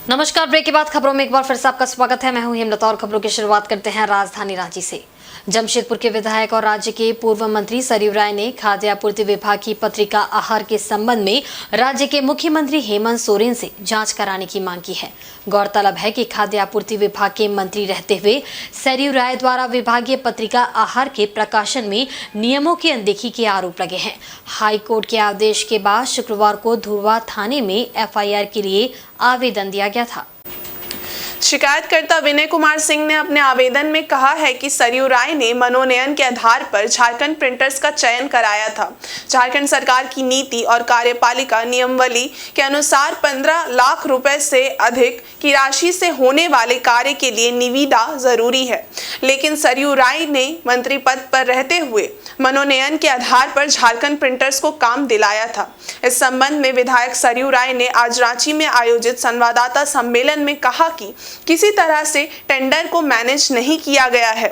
नमस्कार। ब्रेक के बाद खबरों में एक बार फिर से आपका स्वागत है। मैं हूं हेमलता और खबरों की शुरुआत करते हैं राजधानी रांची से। जमशेदपुर के विधायक और राज्य के पूर्व मंत्री सरयू राय ने खाद्य आपूर्ति विभाग की पत्रिका आहार के संबंध में राज्य के मुख्यमंत्री हेमंत सोरेन से जांच कराने की मांग की है। गौरतलब है कि खाद्य आपूर्ति विभाग के मंत्री रहते हुए सरयू राय द्वारा विभागीय पत्रिका आहार के प्रकाशन में नियमों की अनदेखी के आरोप लगे हैं। हाई कोर्ट के आदेश के बाद शुक्रवार को धुरवा थाने में एफआईआर के लिए आवेदन दिया गया था। शिकायतकर्ता विनय कुमार सिंह ने अपने आवेदन में कहा है कि सरयू राय ने मनोनयन के आधार पर झारखंड प्रिंटर्स का चयन कराया था। झारखंड सरकार की नीति और कार्यपालिका नियमावली के अनुसार 15 लाख रुपए से अधिक की राशि से होने वाले कार्य के लिए निविदा जरूरी है, लेकिन सरयू राय ने मंत्री पद पर रहते हुए मनोनयन के आधार पर झारखंड प्रिंटर्स को काम दिलाया था। इस संबंध में विधायक सरयू राय ने आज रांची में आयोजित संवाददाता सम्मेलन में कहा कि किसी तरह से टेंडर को मैनेज नहीं किया गया है।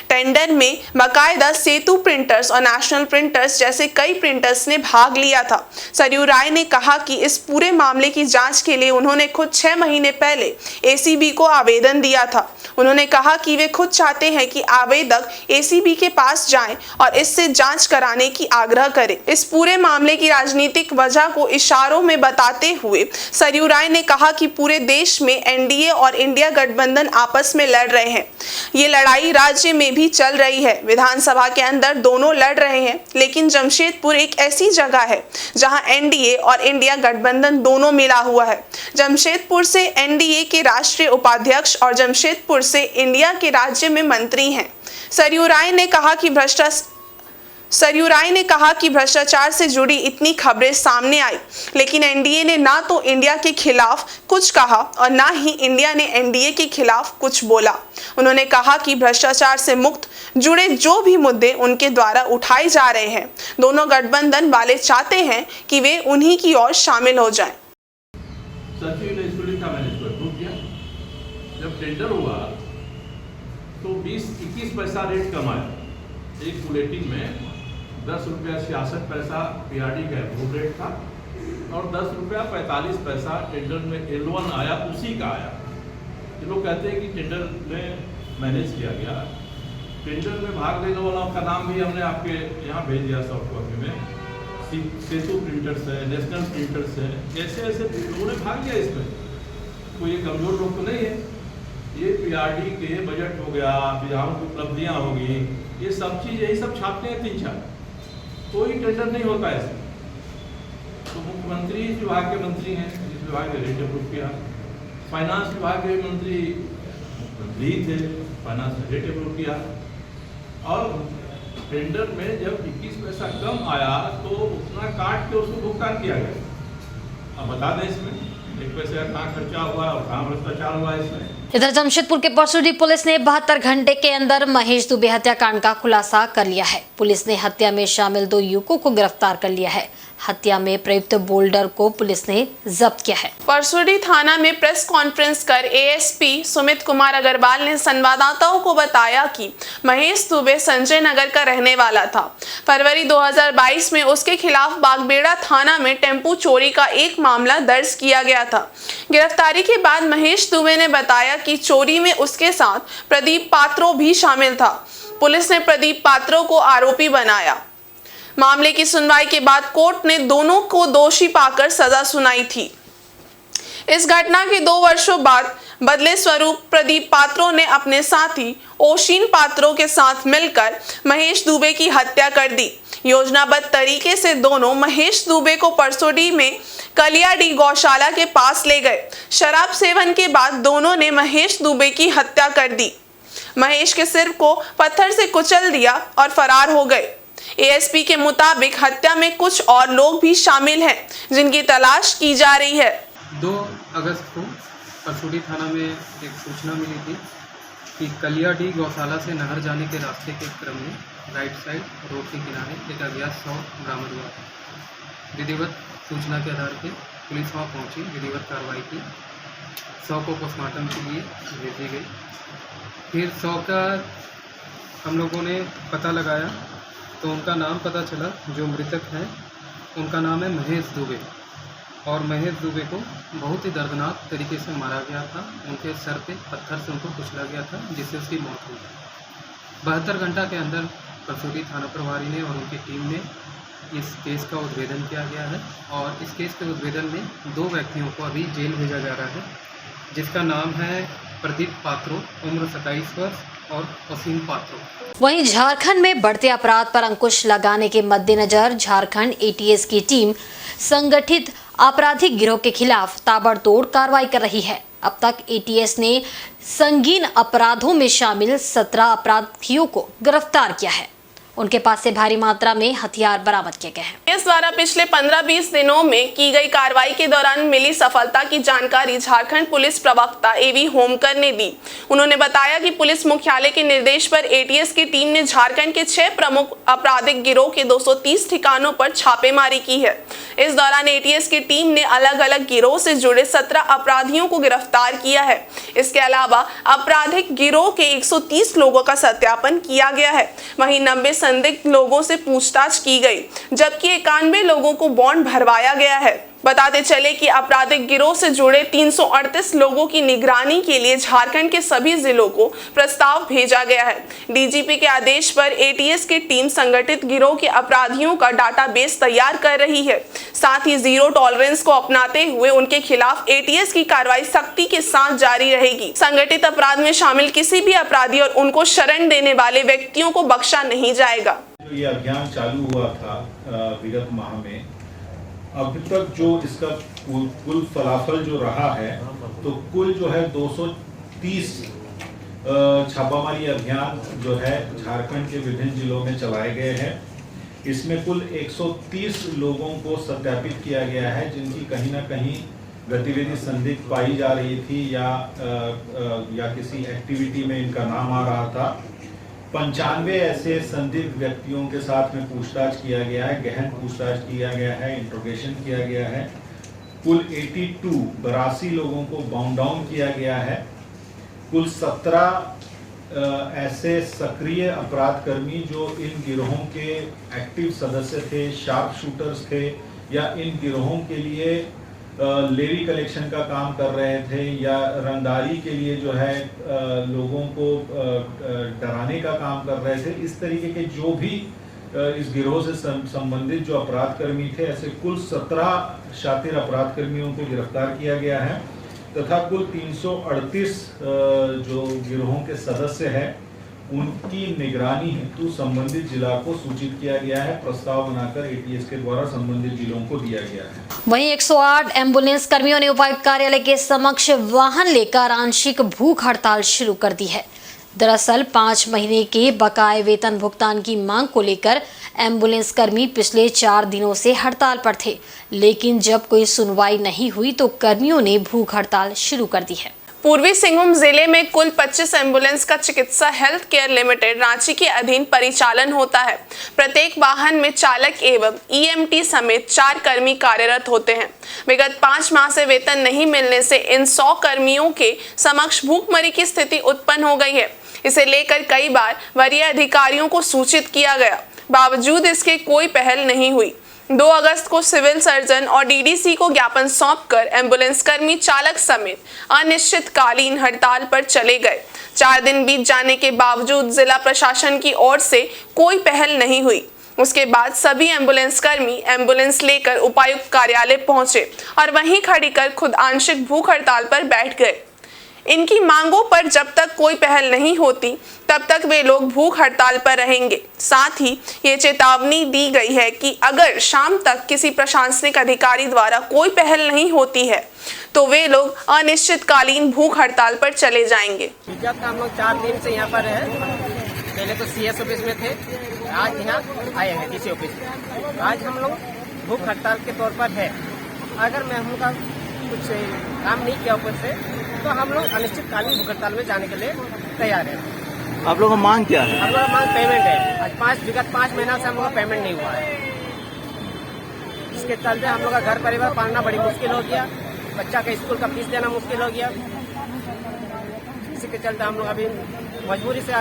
टेंडर में बाकायदा सेतु प्रिंटर्स और नेशनल प्रिंटर्स जैसे कई प्रिंटर्स ने भाग लिया था। सरयू राय ने कहा कि इस पूरे मामले की जांच के लिए उन्होंने खुद 6 महीने पहले एसीबी को आवेदन दिया था। उन्होंने कहा कि वे खुद चाहते हैं कि आवेदक एसीबी के पास जाएं और इससे जांच कराने की आग्रह करें। इस पूरे मामले की राजनीतिक वजह को इशारों में बताते हुए सरयू राय ने कहा कि पूरे देश में एनडीए और इंडिया गठबंधन आपस में लड़ रहे हैं। ये लड़ाई राज्य में भी चल रही है। विधानसभा के अंदर दोनों लड़ रहे हैं, लेकिन जमशेदपुर एक ऐसी जगह है जहां एनडीए और इंडिया गठबंधन दोनों मिला हुआ है। जमशेदपुर से एनडीए के राष्ट्रीय उपाध्यक्ष और जमशेदपुर से इंडिया के राज्य में मंत्री हैं। सरयू राय ने कहा कि भ्रष्टाचार से जुड़ी इतनी खबरें सामने आई, लेकिन एनडीए ने ना तो इंडिया के खिलाफ कुछ कहा और ना ही इंडिया ने एनडीए के खिलाफ कुछ बोला। उन्होंने कहा कि भ्रष्टाचार से मुक्त जुड़े जो भी मुद्दे उनके द्वारा उठाए जा रहे हैं, दोनों गठबंधन वाले चाहते हैं कि वे उन्हीं की ओर शामिल हो जाएं। जब टेंडर हुआ तो 20-21 पैसा रेट कम आया। एक बुलेटिन में 10 रुपया 66 पैसा पीआरडी का अप्रूव रेट था और 10 रुपया 45 पैसा टेंडर में L1 आया, उसी का आया। ये लोग कहते हैं कि टेंडर में मैनेज किया गया। टेंडर में भाग लेने वालों का नाम भी हमने आपके यहाँ भेज दिया सॉफ्ट कॉपी में। सेतु प्रिंटर्स है, नेशनल प्रिंटर्स है, ऐसे ऐसे लोगों ने भाग लिया इसमें। कोई ये कमजोर लोग तो नहीं है। ये पीआरडी के बजट हो गया, विधाओं की उपलब्धियाँ होगी, ये सब चीज़ यही सब छापते हैं 3-4। कोई टेंडर नहीं होता ऐसे। तो मुख्यमंत्री इस विभाग के मंत्री हैं, इस विभाग ने रेट अप्रूव किया। फाइनेंस विभाग के मंत्री मुख्यमंत्री थे, फाइनेंस ने रेट अप्रूव किया। और टेंडर में जब 21 पैसा कम आया तो उतना काट के उसको भुगतान किया गया। अब बता दें इसमें 1 पैसे का कहाँ खर्चा हुआ और कहाँ भ्रष्टाचार हुआ इसमें। इधर जमशेदपुर के परसुडी पुलिस ने 72 घंटे के अंदर महेश दुबे हत्याकांड का खुलासा कर लिया है। पुलिस ने हत्या में शामिल 2 युवकों को गिरफ्तार कर लिया है। हत्या में प्रयुक्त बोल्डर को पुलिस ने जब्त किया है। परसुडी थाना में प्रेस कॉन्फ्रेंस कर एएसपी सुमित कुमार अग्रवाल ने संवाददाताओं को बताया कि महेश दुबे संजय नगर का रहने वाला था। फरवरी 2022 में उसके खिलाफ बागबेड़ा थाना में टेम्पू चोरी का एक मामला दर्ज किया गया था। गिरफ्तारी के बाद महेश दुबे ने बताया कि चोरी में उसके साथ प्रदीप पात्रो भी शामिल था। पुलिस ने प्रदीप पात्रो को आरोपी बनाया। मामले की सुनवाई के बाद कोर्ट ने दोनों को दोषी पाकर सजा सुनाई थी। इस घटना के 2 वर्षों बाद बदले स्वरूप प्रदीप पात्रो ने अपने साथी ओशिन पात्रो के साथ मिलकर महेश दुबे की हत्या कर दी। योजनाबद्ध तरीके से दोनों महेश दुबे को परसोडी में कलियाडी गौशाला के पास ले गए। शराब सेवन के बाद दोनों ने महेश दुबे की हत्या कर दी। महेश के सिर को पत्थर से कुचल दिया और फरार हो गए। एएसपी के मुताबिक हत्या में कुछ और लोग भी शामिल हैं, जिनकी तलाश की जा रही है। 2 अगस्त को परसुडी थाना में एक सूचना मिली थी कि कलियाडी गौशाला से नहर जाने के रास्ते के क्रम में राइट साइड रोड के किनारे एक अज्ञात शव बरामद हुआ। विधिवत सूचना के आधार पर पुलिस वहाँ पहुँची, विधिवत कार्रवाई की, शव को पोस्टमार्टम के लिए भेजी गई। फिर शव का हम लोगों ने पता लगाया तो उनका नाम पता चला। जो मृतक हैं उनका नाम है महेश दुबे। और महेश दुबे को बहुत ही दर्दनाक तरीके से मारा गया था। उनके सर पे पत्थर से उनको कुचला गया था, जिससे उसकी मौत हो गई। 72 घंटा के अंदर परसौडी थाना प्रभारी ने और उनकी टीम ने इस केस का उद्भेदन किया गया है और इस केस के उद्भेदन में 2 व्यक्तियों को अभी जेल भेजा जा रहा है, जिसका नाम है प्रदीप पात्रो, उम्र 27 वर्ष, और असीम पात्रो। वहीं झारखंड में बढ़ते अपराध पर अंकुश लगाने के मद्देनजर झारखंड एटीएस की टीम संगठित आपराधिक गिरोह के खिलाफ ताबड़तोड़ कार्रवाई कर रही है। अब तक एटीएस ने संगीन अपराधों में शामिल 17 अपराधियों को गिरफ्तार किया है। उनके पास से भारी मात्रा में हथियार बरामद किए गए हैं। इस द्वारा पिछले 15-20 दिनों में की गई कार्रवाई के दौरान मिली सफलता की जानकारी झारखंड पुलिस प्रवक्ता एवी होमकर ने दी। उन्होंने बताया कि पुलिस मुख्यालय के निर्देश पर एटीएस की टीम ने झारखंड के 6 प्रमुख आपराधिक गिरोह के 230 ठिकानों पर छापेमारी की है। इस दौरान एटीएस की टीम ने अलग अलग गिरोह से जुड़े 17 अपराधियों को गिरफ्तार किया है। इसके अलावा आपराधिक गिरोह के 130 लोगों का सत्यापन किया गया है। वहीं 90 संदिग्ध लोगों से पूछताछ की गई, जबकि 91 लोगों को बॉन्ड भरवाया गया है। बताते चले कि आपराधिक गिरोह से जुड़े 338 लोगों की निगरानी के लिए झारखंड के सभी जिलों को प्रस्ताव भेजा गया है। डीजीपी के आदेश पर एटीएस की टीम संगठित गिरोह के अपराधियों का डाटाबेस तैयार कर रही है। साथ ही जीरो टॉलरेंस को अपनाते हुए उनके खिलाफ एटीएस की कार्रवाई सख्ती के साथ जारी रहेगी। संगठित अपराध में शामिल किसी भी अपराधी और उनको शरण देने वाले व्यक्तियों को बख्शा नहीं जाएगा। ये अभियान चालू हुआ था विगत माह में, अभी तक जो इसका कुल फलाफल जो रहा है, तो कुल जो है 230 छापामारी अभियान जो है झारखंड के विभिन्न जिलों में चलाए गए हैं। इसमें कुल 130 लोगों को सत्यापित किया गया है, जिनकी कहीं ना कहीं गतिविधि संदिग्ध पाई जा रही थी या किसी एक्टिविटी में इनका नाम आ रहा था। 95 ऐसे संदिग्ध व्यक्तियों के साथ में पूछताछ किया गया है, गहन पूछताछ किया गया है, इंट्रोगेशन किया गया है। कुल 82 लोगों को बाउंड डाउन किया गया है। कुल 17 ऐसे सक्रिय अपराधकर्मी जो इन गिरोहों के एक्टिव सदस्य थे, शार्प शूटर्स थे, या इन गिरोहों के लिए लेवी कलेक्शन का काम कर रहे थे, या रंगदारी के लिए जो है लोगों को डराने का काम कर रहे थे। इस तरीके के जो भी इस गिरोह से संबंधित जो अपराधकर्मी थे, ऐसे कुल 17 शातिर अपराधकर्मियों को गिरफ्तार किया गया है तथा कुल 338 जो गिरोहों के सदस्य हैं उनकी निगरानी हेतु संबंधित जिला को सूचित किया गया है। प्रस्ताव बनाकर एटीएस के द्वारा संबंधित जिलों को दिया गया है। वहीं 108 एम्बुलेंस कर्मियों ने उपायुक्त कार्यालय के समक्ष वाहन लेकर आंशिक भूख हड़ताल शुरू कर दी है। दरअसल 5 महीने के बकाये वेतन भुगतान की मांग को लेकर एम्बुलेंस कर्मी पिछले 4 दिनों से हड़ताल पर थे, लेकिन जब कोई सुनवाई नहीं हुई तो कर्मियों ने भूख हड़ताल शुरू कर दी है। पूर्वी सिंहभूम जिले में कुल 25 एम्बुलेंस का चिकित्सा हेल्थ केयर लिमिटेड रांची के अधीन परिचालन होता है। प्रत्येक वाहन में चालक एवं ईएमटी समेत 4 कर्मी कार्यरत होते हैं। विगत 5 माह से वेतन नहीं मिलने से इन 100 कर्मियों के समक्ष भूखमरी की स्थिति उत्पन्न हो गई है। इसे लेकर कई बार वरीय अधिकारियों को सूचित किया गया, बावजूद इसके कोई पहल नहीं हुई। 2 अगस्त को सिविल सर्जन और डीडीसी को ज्ञापन सौंपकर एम्बुलेंस कर्मी चालक समेत अनिश्चितकालीन हड़ताल पर चले गए। 4 दिन बीत जाने के बावजूद जिला प्रशासन की ओर से कोई पहल नहीं हुई। उसके बाद सभी एम्बुलेंस कर्मी एम्बुलेंस लेकर उपायुक्त कार्यालय पहुंचे और वहीं खड़ी कर खुद आंशिक भूख हड़ताल पर बैठ गए। इनकी मांगों पर जब तक कोई पहल नहीं होती तब तक वे लोग भूख हड़ताल पर रहेंगे। साथ ही ये चेतावनी दी गई है कि अगर शाम तक किसी प्रशासनिक अधिकारी द्वारा कोई पहल नहीं होती है तो वे लोग अनिश्चितकालीन भूख हड़ताल पर चले जाएंगे। हम लोग 4 दिन से यहाँ पर हैं। पहले तो सीएस ऑफिस में थे, आज यहाँ आए हैं डीसी ऑफिस में। आज हम लोग भूख हड़ताल के तौर पर है। अगर मैं हम का कुछ काम नहीं किया ऊपर से तो हम लोग अनिश्चितकालीन भूख हड़ताल में जाने के लिए तैयार हैं। आप लोगों का मांग क्या है? हम लोग का मांग पेमेंट है। आज विगत 5 महीना से हम लोग का पेमेंट नहीं हुआ है। इसके चलते हम लोग का घर परिवार पालना बड़ी मुश्किल हो गया, बच्चा का स्कूल का फीस देना मुश्किल हो गया। इसी के चलते हम लोग अभी मजबूरी से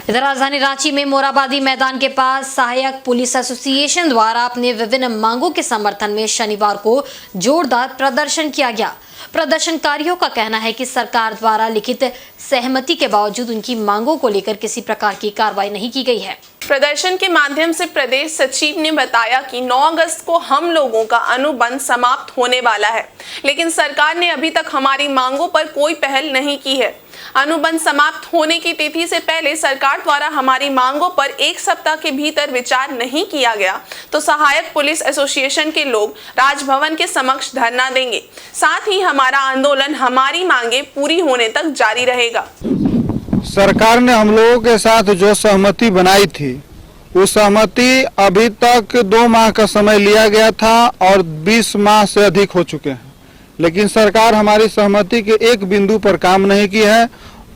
इधर राजधानी रांची में मोराबादी मैदान के पास सहायक पुलिस एसोसिएशन द्वारा अपने विभिन्न मांगों के समर्थन में शनिवार को जोरदार प्रदर्शन किया गया। प्रदर्शनकारियों का कहना है कि सरकार द्वारा लिखित सहमति के बावजूद उनकी मांगों को लेकर किसी प्रकार की कार्रवाई नहीं की गई है। प्रदर्शन के माध्यम से प्रदेश सचिव ने बताया कि 9 अगस्त को हम लोगों का अनुबंध समाप्त होने वाला है, लेकिन सरकार ने अभी तक हमारी मांगों पर कोई पहल नहीं की है। अनुबंध समाप्त होने की तिथि से पहले सरकार द्वारा हमारी मांगों पर 1 सप्ताह के भीतर विचार नहीं किया गया तो सहायक पुलिस एसोसिएशन के लोग राजभवन के समक्ष धरना देंगे। साथ ही हमारा आंदोलन हमारी मांगे पूरी होने तक जारी रहेगा। सरकार ने हम लोगों के साथ जो सहमति बनाई थी, उस सहमति अभी तक 2 माह का समय लिया गया था और 20 माह से अधिक हो चुके हैं, लेकिन सरकार हमारी सहमति के एक बिंदु पर काम नहीं की है।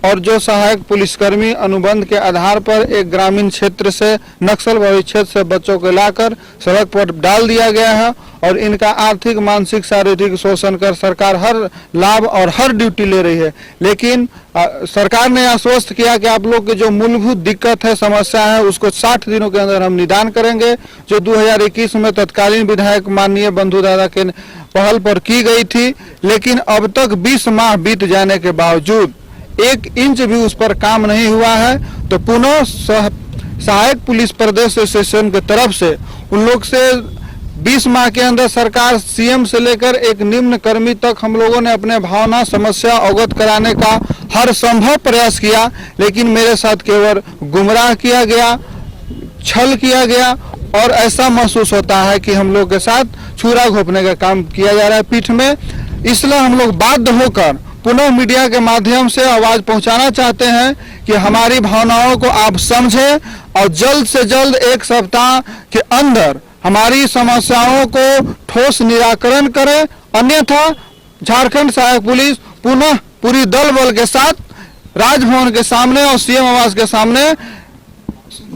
और जो सहायक पुलिसकर्मी अनुबंध के आधार पर एक ग्रामीण क्षेत्र से, नक्सल प्रभावित क्षेत्र से बच्चों को लाकर सड़क पर डाल दिया गया है और इनका आर्थिक, मानसिक, शारीरिक शोषण कर सरकार हर लाभ और हर ड्यूटी ले रही है। लेकिन सरकार ने आश्वस्त किया कि आप लोग की जो मूलभूत दिक्कत है, समस्या है, उसको 60 दिनों के अंदर हम निदान करेंगे, जो 2021 में तत्कालीन विधायक माननीय बंधु दादा के पहल पर की गई थी। लेकिन अब तक 20 माह बीत जाने के बावजूद 1 इंच भी उस पर काम नहीं हुआ है। तो पुनः सहायक पुलिस प्रदेश एसोसिएशन की तरफ से उन लोग से 20 माह के अंदर सरकार सीएम से लेकर एक निम्न कर्मी तक हम लोगों ने अपने भावना, समस्या अवगत कराने का हर संभव प्रयास किया, लेकिन मेरे साथ केवल गुमराह किया गया, छल किया गया और ऐसा महसूस होता है कि हम लोग के साथ छुरा घोंपने का काम किया जा रहा है पीठ में। इसलिए हम लोग बाध्य होकर पुनः मीडिया के माध्यम से आवाज पहुंचाना चाहते हैं कि हमारी भावनाओं को आप समझें और जल्द से जल्द 1 सप्ताह के अंदर हमारी समस्याओं को ठोस निराकरण करें, अन्यथा झारखंड सहायक पुलिस पुनः पूरी दल बल के साथ राजभवन के सामने और सीएम आवास के सामने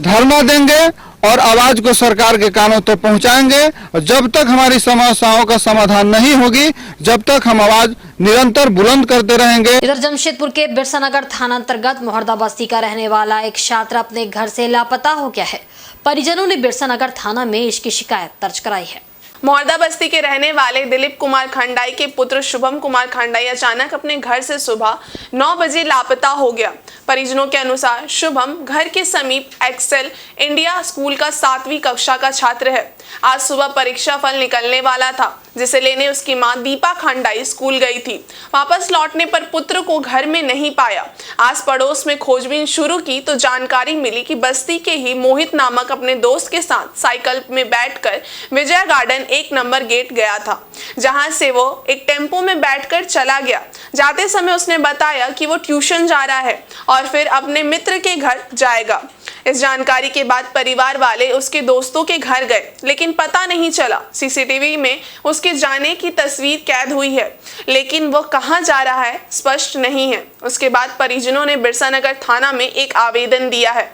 धरना देंगे और आवाज को सरकार के कानों तक पहुंचाएंगे। और जब तक हमारी समस्याओं का समाधान नहीं होगी, जब तक हम आवाज निरंतर बुलंद करते रहेंगे। इधर जमशेदपुर के बिरसानगर थाना अंतर्गत मोहर्दा बस्ती का रहने वाला एक छात्र अपने घर से लापता हो गया है। परिजनों ने बिरसानगर थाना में इसकी शिकायत दर्ज कराई है। मोहर्दा बस्ती के रहने वाले दिलीप कुमार खंडाई के पुत्र शुभम कुमार खंडाई अचानक अपने घर से सुबह 9 बजे लापता हो गया। परिजनों के अनुसार शुभम घर के समीप एक्सेल इंडिया स्कूल का 7वीं कक्षा का छात्र है। आज सुबह परीक्षा फल निकलने वाला था, जिसे लेने उसकी मां दीपा खंडाई स्कूल गई थी। वापस लौटने पर पुत्र को घर में नहीं पाया। आस पड़ोस में खोजबीन शुरू की तो जानकारी मिली कि बस्ती के ही मोहित नामक अपने दोस्त के साथ साइकिल में बैठकर विजय गार्डन 1 नंबर गेट गया था, जहां से वो एक टेम्पो में बैठकर चला गया। जाते समय उसने बताया कि वो ट्यूशन जा रहा है और फिर अपने मित्र के घर जाएगा। इस जानकारी के बाद परिवार वाले उसके दोस्तों के घर गए, लेकिन पता नहीं चला। सीसीटीवी में उसके जाने की तस्वीर कैद हुई है, लेकिन वो कहां जा रहा है स्पष्ट नहीं है। उसके बाद परिजनों ने बिरसानगर थाना में एक आवेदन दिया है।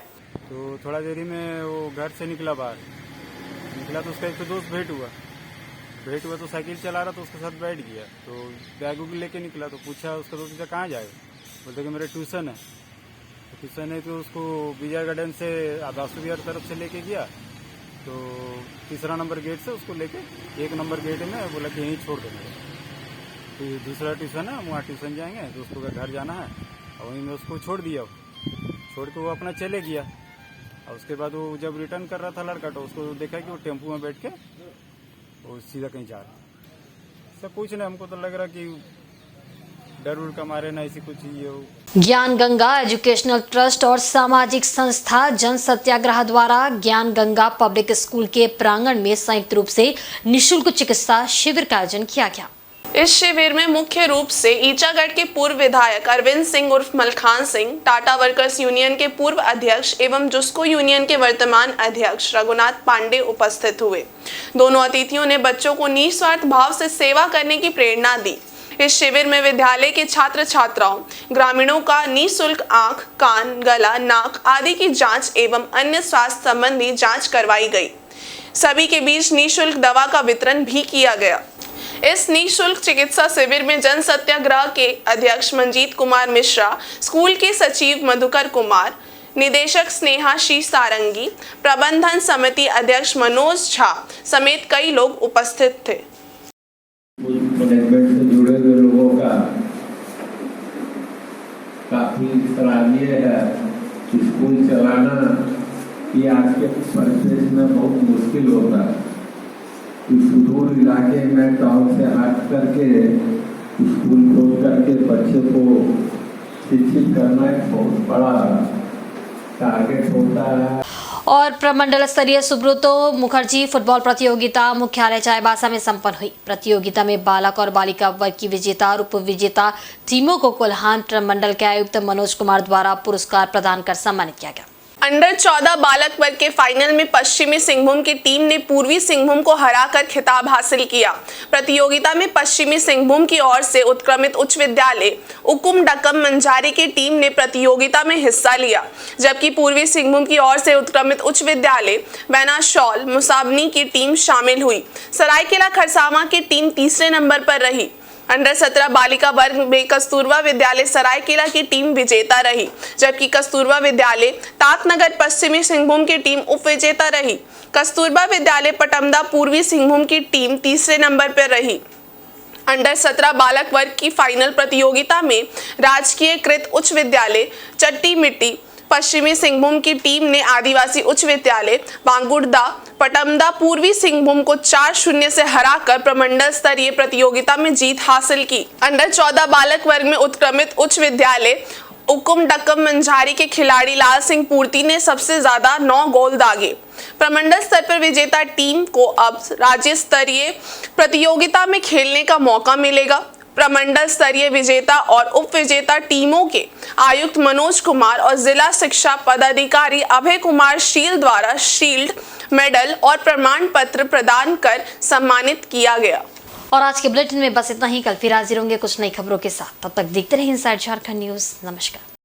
तो थोड़ा देरी में वो घर से निकला तो उसका एक तो दोस्त भेंट हुआ तो साइकिल चला रहा तो उसके साथ बैठ गया। तो बैग उग लेके निकला तो पूछा उसका दोस्त कहाँ जाएगा, बोलते कि मेरे ट्यूशन है। तो उसको विजय गार्डन से आदासु विहार तरफ से लेके गया, तो 3रा नंबर गेट से उसको लेके 1 नंबर गेट में बोला कि यहीं छोड़ देना। तो दूसरा ट्यूशन है, वहाँ ट्यूशन जाएंगे, दोस्तों का घर जाना है, और वहीं में उसको छोड़ दिया। छोड़ के वो अपना चले गया। और उसके बाद वो जब रिटर्न कर रहा था लड़का, तो उसको देखा कि वो टेम्पो में बैठ के वो सीधा कहीं जा रहा। सब कुछ नहीं, हमको तो लग रहा कि डर उड़ का मारे ना ऐसी कुछ ये हो। ज्ञान गंगा एजुकेशनल ट्रस्ट और सामाजिक संस्था जन सत्याग्रह द्वारा ज्ञान गंगा पब्लिक स्कूल के प्रांगण में संयुक्त रूप से निःशुल्क चिकित्सा शिविर का आयोजन किया गया। इस शिविर में मुख्य रूप से ईचागढ़ के पूर्व विधायक अरविंद सिंह उर्फ मलखान सिंह, टाटा वर्कर्स यूनियन के पूर्व अध्यक्ष एवं जुस्को यूनियन के वर्तमान अध्यक्ष रघुनाथ पांडे उपस्थित हुए। दोनों अतिथियों ने बच्चों को निस्वार्थ भाव से सेवा करने की प्रेरणा दी। इस शिविर में विद्यालय के छात्र छात्राओं, ग्रामीणों का निःशुल्क आंख, कान, गला, नाक आदि की जांच एवं अन्य स्वास्थ्य संबंधी जांच करवाई गई। सभी के बीच निःशुल्क दवा का वितरण भी किया गया। इस निःशुल्क चिकित्सा शिविर में जन सत्याग्रह के अध्यक्ष मंजीत कुमार मिश्रा, स्कूल के सचिव मधुकर कुमार, निदेशक स्नेहा शी सारंगी, प्रबंधन समिति अध्यक्ष मनोज झा समेत कई लोग उपस्थित थे। मैनेजमेंट से जुड़े हुए लोगों का काफी सराहनीय है। स्कूल चलाना ये आज के परिवेश में बहुत मुश्किल होता है। सुदूर इलाके में टाउन से हट करके स्कूल खोल करके बच्चे को शिक्षित करना एक बहुत बड़ा टारगेट होता है। और प्रमंडल स्तरीय सुब्रतो मुखर्जी फुटबॉल प्रतियोगिता मुख्यालय चाईबासा में संपन्न हुई। प्रतियोगिता में बालक और बालिका वर्ग की विजेता और उप विजेता टीमों को कोल्हान प्रमंडल के आयुक्त मनोज कुमार द्वारा पुरस्कार प्रदान कर सम्मानित किया गया। अंडर 14 बालक वर्ग के फाइनल में पश्चिमी सिंहभूम की टीम ने पूर्वी सिंहभूम को हराकर खिताब हासिल किया। प्रतियोगिता में पश्चिमी सिंहभूम की ओर से उत्क्रमित उच्च विद्यालय उकुम डकम मंझारी की टीम ने प्रतियोगिता में हिस्सा लिया, जबकि पूर्वी सिंहभूम की ओर से उत्क्रमित उच्च विद्यालय बैनाशौल मुसाबनी की टीम शामिल हुई। सरायकेला खरसावां की टीम तीसरे नंबर पर रही। अंडर 17 बालिका वर्ग में कस्तूरबा विद्यालय सरायकेला की टीम विजेता रही, जबकि कस्तूरबा विद्यालय तातनगर पश्चिमी सिंहभूम की टीम उप विजेता रही। कस्तूरबा विद्यालय पटमदा पूर्वी सिंहभूम की टीम तीसरे नंबर पर रही। अंडर 17 बालक वर्ग की फाइनल प्रतियोगिता में राजकीय कृत उच्च विद्यालय चट्टी मिट्टी पश्चिमी सिंहभूम की टीम ने आदिवासी उच्च विद्यालय बांगुड़दा पटमदा पूर्वी सिंहभूम को 4-0 से हराकर प्रमंडल स्तरीय प्रतियोगिता में जीत हासिल की। अंडर 14 बालक वर्ग में उत्क्रमित उच्च विद्यालय उकुम डकम मंझारी के खिलाड़ी लाल सिंह पूर्ति ने सबसे ज्यादा 9 गोल दागे। प्रमंडल स्तर पर विजेता टीम को अब राज्य स्तरीय प्रतियोगिता में खेलने का मौका मिलेगा। प्रमंडल स्तरीय विजेता और उप विजेता टीमों के आयुक्त मनोज कुमार और जिला शिक्षा पदाधिकारी अभय कुमार शील द्वारा शील्ड, मेडल और प्रमाण पत्र प्रदान कर सम्मानित किया गया। और आज के बुलेटिन में बस इतना ही। कल फिर हाजिर होंगे कुछ नई खबरों के साथ। तब तक देखते रहिए इनसाइड झारखंड न्यूज। नमस्कार।